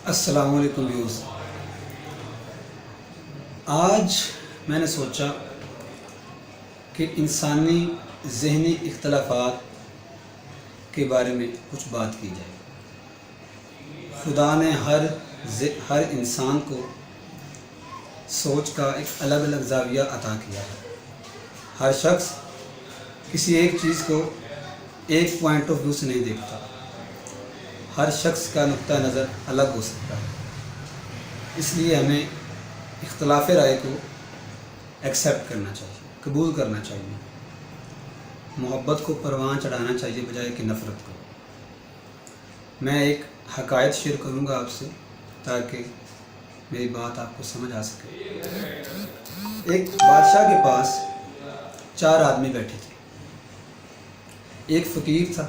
السلام علیکم ویوز۔ آج میں نے سوچا کہ انسانی ذہنی اختلافات کے بارے میں کچھ بات کی جائے۔ خدا نے ہر انسان کو سوچ کا ایک الگ الگ زاویہ عطا کیا ہے۔ ہر شخص کسی ایک چیز کو ایک پوائنٹ آف ویو سے نہیں دیکھتا۔ ہر شخص کا نقطہ نظر الگ ہو سکتا ہے، اس لیے ہمیں اختلاف رائے کو ایکسیپٹ کرنا چاہیے، قبول کرنا چاہیے، محبت کو پروان چڑھانا چاہیے بجائے کہ نفرت کو۔ میں ایک حکایت شیئر کروں گا آپ سے تاکہ میری بات آپ کو سمجھ آ سکے۔ ایک بادشاہ کے پاس 4 آدمی بیٹھے تھے۔ ایک فقیر تھا،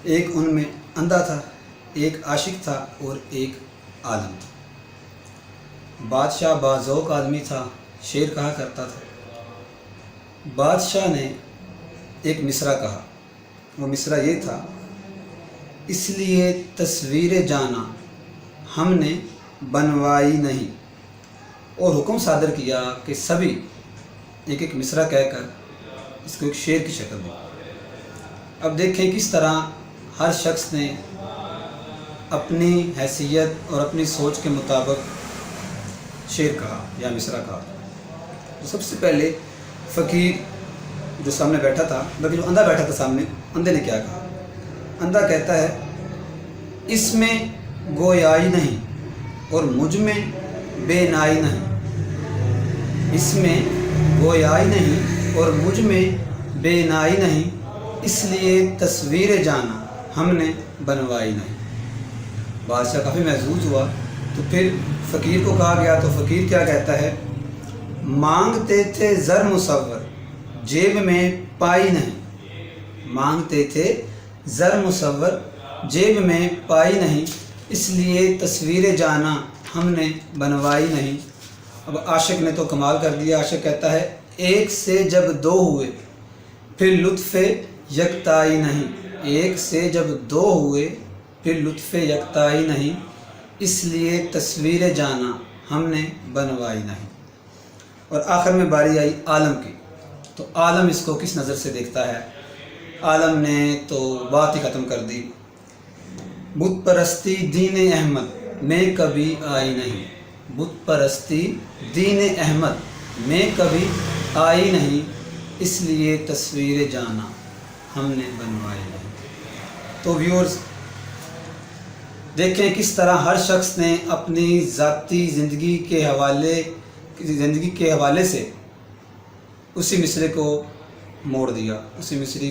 ایک ان میں اندھا تھا، ایک عاشق تھا اور ایک عالم تھا۔ بادشاہ باذوق آدمی تھا، شعر کہا کرتا تھا۔ بادشاہ نے ایک مصرع کہا، وہ مصرع یہ تھا: اس لیے تصویر جانا ہم نے بنوائی نہیں، اور حکم صادر کیا کہ سبھی ایک ایک مصرع کہہ کر اس کو ایک شعر کی شکل دی۔ اب دیکھیں کس طرح ہر شخص نے اپنی حیثیت اور اپنی سوچ کے مطابق شعر کہا یا مصرع کہا۔ تو سب سے پہلے فقیر جو سامنے بیٹھا تھا، بلکہ جو اندھا بیٹھا تھا سامنے، اندھے نے کیا کہا؟ اندھا کہتا ہے: اس میں گویائی نہیں اور مجھ میں بے نائی نہیں، اس میں گویائی نہیں اور مجھ میں بے نائی نہیں، اس لیے تصویر جانا ہم نے بنوائی نہیں۔ بادشاہ کافی محظوظ ہوا، تو پھر فقیر کو کہا گیا تو فقیر کیا کہتا ہے: مانگتے تھے زر مصور جیب میں پائی نہیں، مانگتے تھے زر مصور جیب میں پائی نہیں، اس لیے تصویر جانا ہم نے بنوائی نہیں۔ اب عاشق نے تو کمال کر دیا۔ عاشق کہتا ہے: ایک سے جب 2 ہوئے پھر لطف یکتائی نہیں، ایک سے جب 2 ہوئے پھر لطف یکتائی نہیں، اس لیے تصویر جانا ہم نے بنوائی نہیں۔ اور آخر میں باری آئی عالم کی، تو عالم اس کو کس نظر سے دیکھتا ہے؟ عالم نے تو بات ہی ختم کر دی: بت پرستی دین احمد میں کبھی آئی نہیں، بت پرستی دین احمد میں کبھی آئی نہیں، اس لیے تصویر جانا ہم نے بنوائی نہیں۔ تو ویورز دیکھیں کس طرح ہر شخص نے اپنی ذاتی زندگی کے حوالے سے اسی مصرعے کو موڑ دیا، اسی مصرعے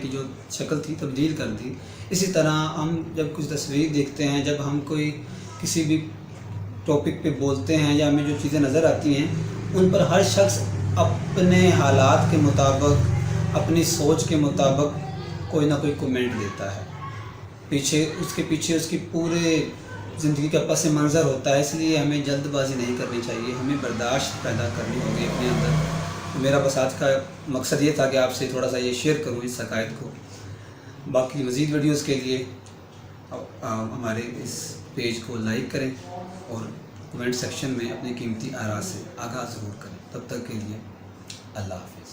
کی جو شکل تھی تبدیل کر دی۔ اسی طرح ہم جب کچھ تصویر دیکھتے ہیں، جب ہم کوئی کسی بھی ٹاپک پہ بولتے ہیں یا ہمیں جو چیزیں نظر آتی ہیں، ان پر ہر شخص اپنے حالات کے مطابق، اپنی سوچ کے مطابق کوئی نہ کوئی کومنٹ دیتا ہے۔ اس کے پیچھے اس کی پورے زندگی کا پس منظر ہوتا ہے۔ اس لیے ہمیں جلد بازی نہیں کرنی چاہیے، ہمیں برداشت پیدا کرنی ہوگی اپنے اندر۔ میرا بس آج کا مقصد یہ تھا کہ آپ سے تھوڑا سا یہ شیئر کروں اس حقائق کو۔ باقی مزید ویڈیوز کے لیے ہمارے اس پیج کو لائک کریں اور کمنٹ سیکشن میں اپنی قیمتی آراء سے آگاہ ضرور کریں۔ تب تک کے لیے اللہ حافظ۔